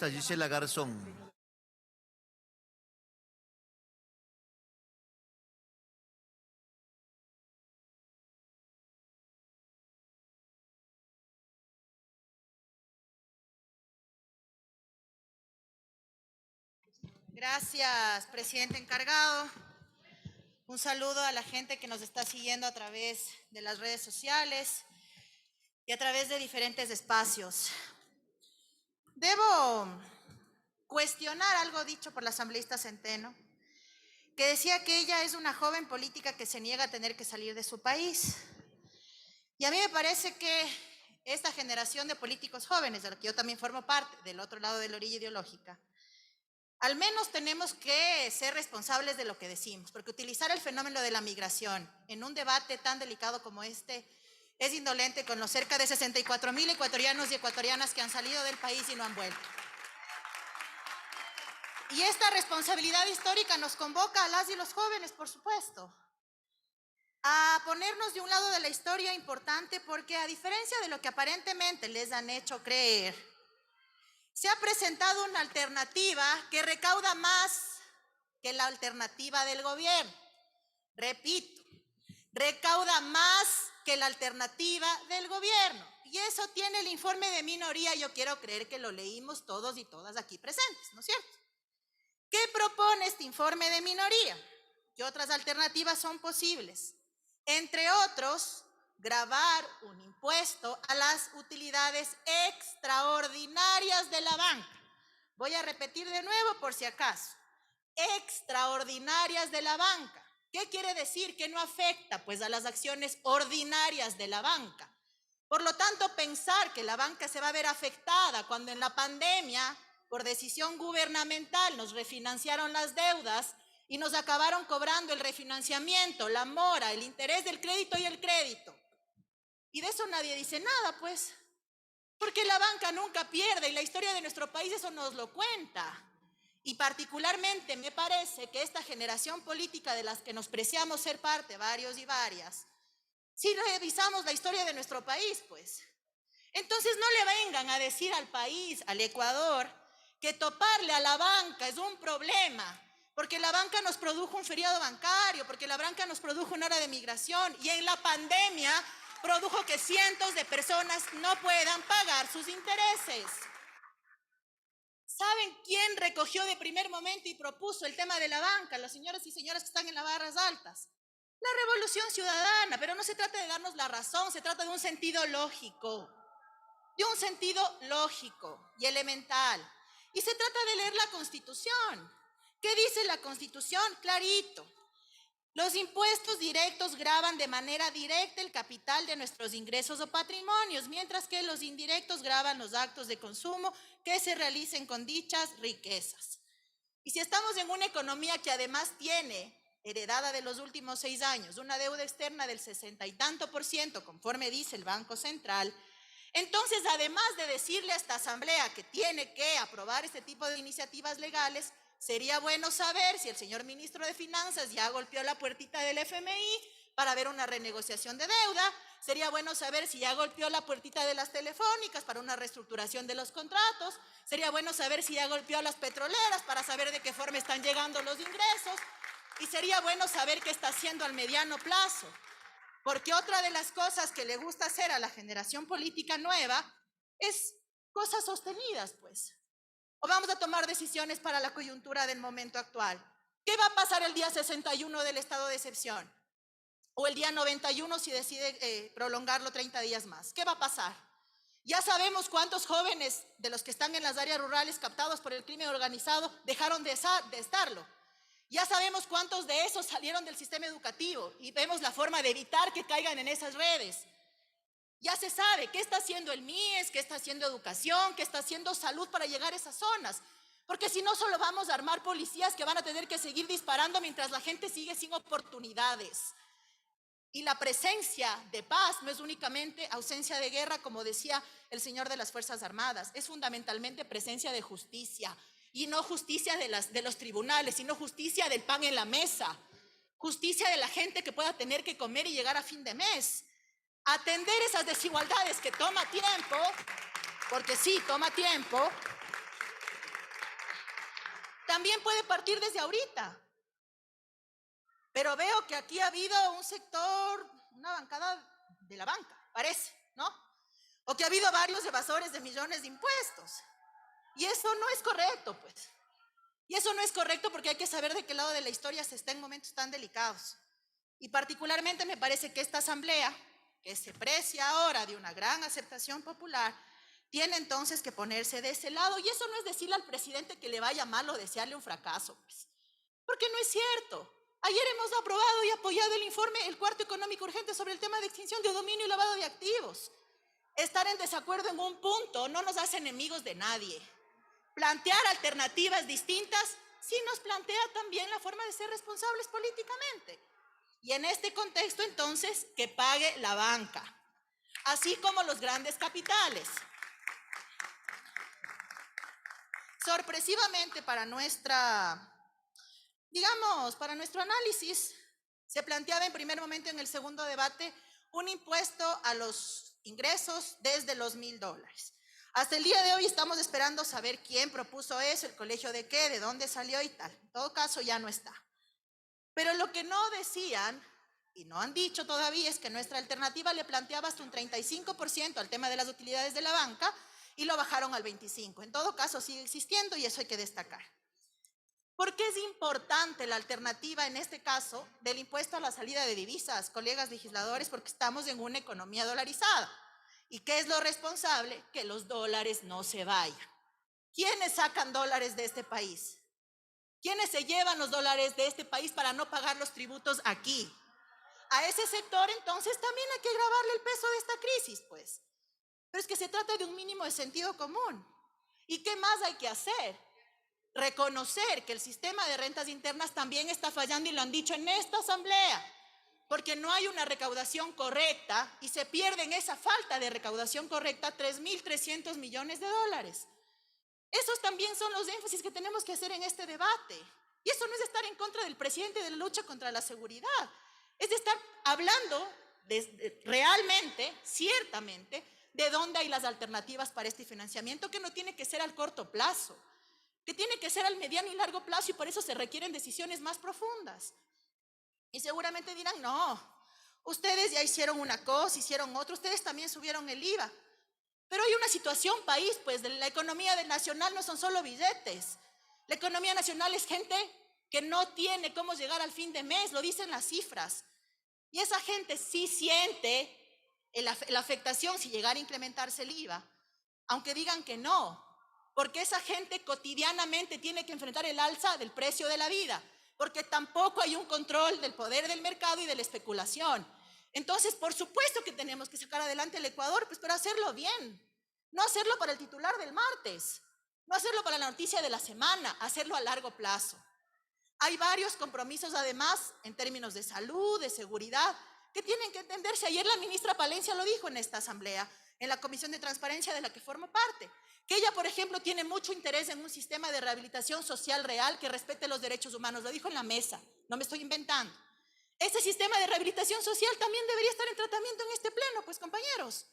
asambleísta Gisela Garzón. Gracias, presidente encargado. Un saludo a la gente que nos está siguiendo a través de las redes sociales y a través de diferentes espacios. Debo cuestionar algo dicho por la asambleísta Centeno, que decía que ella es una joven política que se niega a tener que salir de su país. Y a mí me parece que esta generación de políticos jóvenes, de la que yo también formo parte, del otro lado de la orilla ideológica, al menos tenemos que ser responsables de lo que decimos, porque utilizar el fenómeno de la migración en un debate tan delicado como este es indolente con los cerca de 64,000 ecuatorianos y ecuatorianas que han salido del país y no han vuelto. Y esta responsabilidad histórica nos convoca a las y los jóvenes, por supuesto, a ponernos de un lado de la historia importante, porque a diferencia de lo que aparentemente les han hecho creer, se ha presentado una alternativa que recauda más que la alternativa del gobierno. Repito, recauda más que la alternativa del gobierno. Y eso tiene el informe de minoría, yo quiero creer que lo leímos todos y todas aquí presentes, ¿no es cierto? ¿Qué propone este informe de minoría? ¿Qué otras alternativas son posibles? Entre otros, gravar un impuesto a las utilidades extraordinarias de la banca. Voy a repetir de nuevo por si acaso. Extraordinarias de la banca. ¿Qué quiere decir? Que no afecta pues a las acciones ordinarias de la banca. Por lo tanto, pensar que la banca se va a ver afectada cuando en la pandemia, por decisión gubernamental, nos refinanciaron las deudas y nos acabaron cobrando el refinanciamiento, la mora, el interés del crédito y el crédito. Y de eso nadie dice nada, pues, porque la banca nunca pierde y la historia de nuestro país eso nos lo cuenta. Y particularmente me parece que esta generación política de las que nos preciamos ser parte, varios y varias, si revisamos la historia de nuestro país, pues, entonces no le vengan a decir al país, al Ecuador, que toparle a la banca es un problema, porque la banca nos produjo un feriado bancario, porque la banca nos produjo una hora de migración y en la pandemia produjo que cientos de personas no puedan pagar sus intereses. ¿Saben quién recogió de primer momento y propuso el tema de la banca? Las señoras y señores que están en las barras altas. La Revolución Ciudadana, pero no se trata de darnos la razón, se trata de un sentido lógico y elemental. Y se trata de leer la Constitución. ¿Qué dice la Constitución? Clarito. Los impuestos directos gravan de manera directa el capital de nuestros ingresos o patrimonios, mientras que los indirectos gravan los actos de consumo que se realicen con dichas riquezas. Y si estamos en una economía que además tiene, heredada de los últimos 6 años, una deuda externa del 60 y tanto %, conforme dice el Banco Central, entonces, además de decirle a esta asamblea que tiene que aprobar este tipo de iniciativas legales, sería bueno saber si el señor ministro de Finanzas ya golpeó la puertita del FMI para ver una renegociación de deuda. Sería bueno saber si ya golpeó la puertita de las telefónicas para una reestructuración de los contratos. Sería bueno saber si ya golpeó a las petroleras para saber de qué forma están llegando los ingresos. Y sería bueno saber qué está haciendo al mediano plazo. Porque otra de las cosas que le gusta hacer a la generación política nueva es cosas sostenidas, pues. O vamos a tomar decisiones para la coyuntura del momento actual. ¿Qué va a pasar el día 61 del estado de excepción? O el día 91 si decide prolongarlo 30 días más. ¿Qué va a pasar? Ya sabemos cuántos jóvenes de los que están en las áreas rurales captados por el crimen organizado dejaron de estarlo. Ya sabemos cuántos de esos salieron del sistema educativo y vemos la forma de evitar que caigan en esas redes. Ya se sabe qué está haciendo el MIES, qué está haciendo educación, qué está haciendo salud para llegar a esas zonas. Porque si no, solo vamos a armar policías que van a tener que seguir disparando mientras la gente sigue sin oportunidades. Y la presencia de paz no es únicamente ausencia de guerra, como decía el señor de las Fuerzas Armadas, es fundamentalmente presencia de justicia. Y no justicia de los tribunales, sino justicia del pan en la mesa. Justicia de la gente que pueda tener que comer y llegar a fin de mes. Atender esas desigualdades que toma tiempo, porque sí, toma tiempo, también puede partir desde ahorita. Pero veo que aquí ha habido un sector, una bancada de la banca, parece, ¿no? O que ha habido varios evasores de millones de impuestos. Y eso no es correcto, pues. Y eso no es correcto porque hay que saber de qué lado de la historia se está en momentos tan delicados. Y particularmente me parece que esta asamblea, que se precia ahora de una gran aceptación popular, tiene entonces que ponerse de ese lado. Y eso no es decirle al presidente que le vaya mal o desearle un fracaso, pues. Porque no es cierto. Ayer hemos aprobado y apoyado el informe, el cuarto económico urgente sobre el tema de extinción de dominio y lavado de activos. Estar en desacuerdo en un punto no nos hace enemigos de nadie. Plantear alternativas distintas sí nos plantea también la forma de ser responsables políticamente. Y en este contexto, entonces, que pague la banca, así como los grandes capitales. Sorpresivamente para para nuestro análisis, se planteaba en primer momento en el segundo debate un impuesto a los ingresos desde los $1,000. Hasta el día de hoy estamos esperando saber quién propuso eso, el colegio de qué, de dónde salió y tal. En todo caso, ya no está. Pero lo que no decían y no han dicho todavía es que nuestra alternativa le planteaba hasta un 35% al tema de las utilidades de la banca y lo bajaron al 25%. En todo caso, sigue existiendo y eso hay que destacar. ¿Por qué es importante la alternativa en este caso del impuesto a la salida de divisas, colegas legisladores? Porque estamos en una economía dolarizada. ¿Y qué es lo responsable? Que los dólares no se vayan. ¿Quiénes sacan dólares de este país? ¿Quiénes se llevan los dólares de este país para no pagar los tributos aquí? A ese sector entonces también hay que grabarle el peso de esta crisis, pues. Pero es que se trata de un mínimo de sentido común. ¿Y qué más hay que hacer? Reconocer que el sistema de rentas internas también está fallando y lo han dicho en esta asamblea, porque no hay una recaudación correcta y se pierde en esa falta de recaudación correcta 3.300 millones de dólares. Esos también son los énfasis que tenemos que hacer en este debate. Y eso no es estar en contra del presidente de la lucha contra la seguridad, es de estar hablando realmente, ciertamente, de dónde hay las alternativas para este financiamiento, que no tiene que ser al corto plazo, que tiene que ser al mediano y largo plazo, y por eso se requieren decisiones más profundas. Y seguramente dirán, no, ustedes ya hicieron una cosa, hicieron otra, ustedes también subieron el IVA. Pero hay una situación país, pues la economía nacional no son solo billetes. La economía nacional es gente que no tiene cómo llegar al fin de mes, lo dicen las cifras. Y esa gente sí siente la afectación si llegara a implementarse el IVA, aunque digan que no, porque esa gente cotidianamente tiene que enfrentar el alza del precio de la vida, porque tampoco hay un control del poder del mercado y de la especulación. Entonces, por supuesto que tenemos que sacar adelante el Ecuador, pues, pero hacerlo bien, no hacerlo para el titular del martes, no hacerlo para la noticia de la semana, hacerlo a largo plazo. Hay varios compromisos, además, en términos de salud, de seguridad, que tienen que entenderse. Ayer la ministra Palencia lo dijo en esta asamblea, en la Comisión de Transparencia de la que formo parte, que ella, por ejemplo, tiene mucho interés en un sistema de rehabilitación social real que respete los derechos humanos. Lo dijo en la mesa, no me estoy inventando. Ese sistema de rehabilitación social también debería estar en tratamiento en este pleno, pues, compañeros.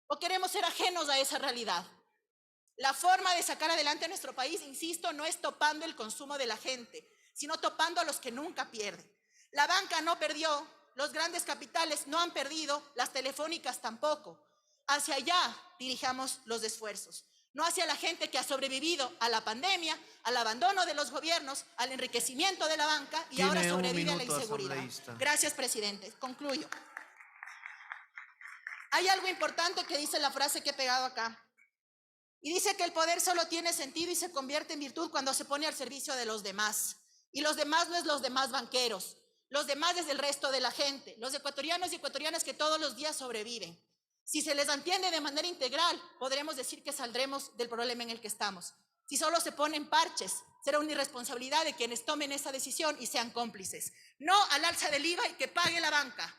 ¿O queremos ser ajenos a esa realidad? La forma de sacar adelante a nuestro país, insisto, no es topando el consumo de la gente, sino topando a los que nunca pierden. La banca no perdió, los grandes capitales no han perdido, las telefónicas tampoco. Hacia allá dirijamos los esfuerzos, no hacia la gente que ha sobrevivido a la pandemia, al abandono de los gobiernos, al enriquecimiento de la banca y ahora sobrevive a la inseguridad. Gracias, presidente. Concluyo. Hay algo importante que dice la frase que he pegado acá. Y dice que el poder solo tiene sentido y se convierte en virtud cuando se pone al servicio de los demás. Y los demás no es los demás banqueros, los demás es el resto de la gente, los ecuatorianos y ecuatorianas que todos los días sobreviven. Si se les atiende de manera integral, podremos decir que saldremos del problema en el que estamos. Si solo se ponen parches, será una irresponsabilidad de quienes tomen esa decisión y sean cómplices. No al alza del IVA y que pague la banca.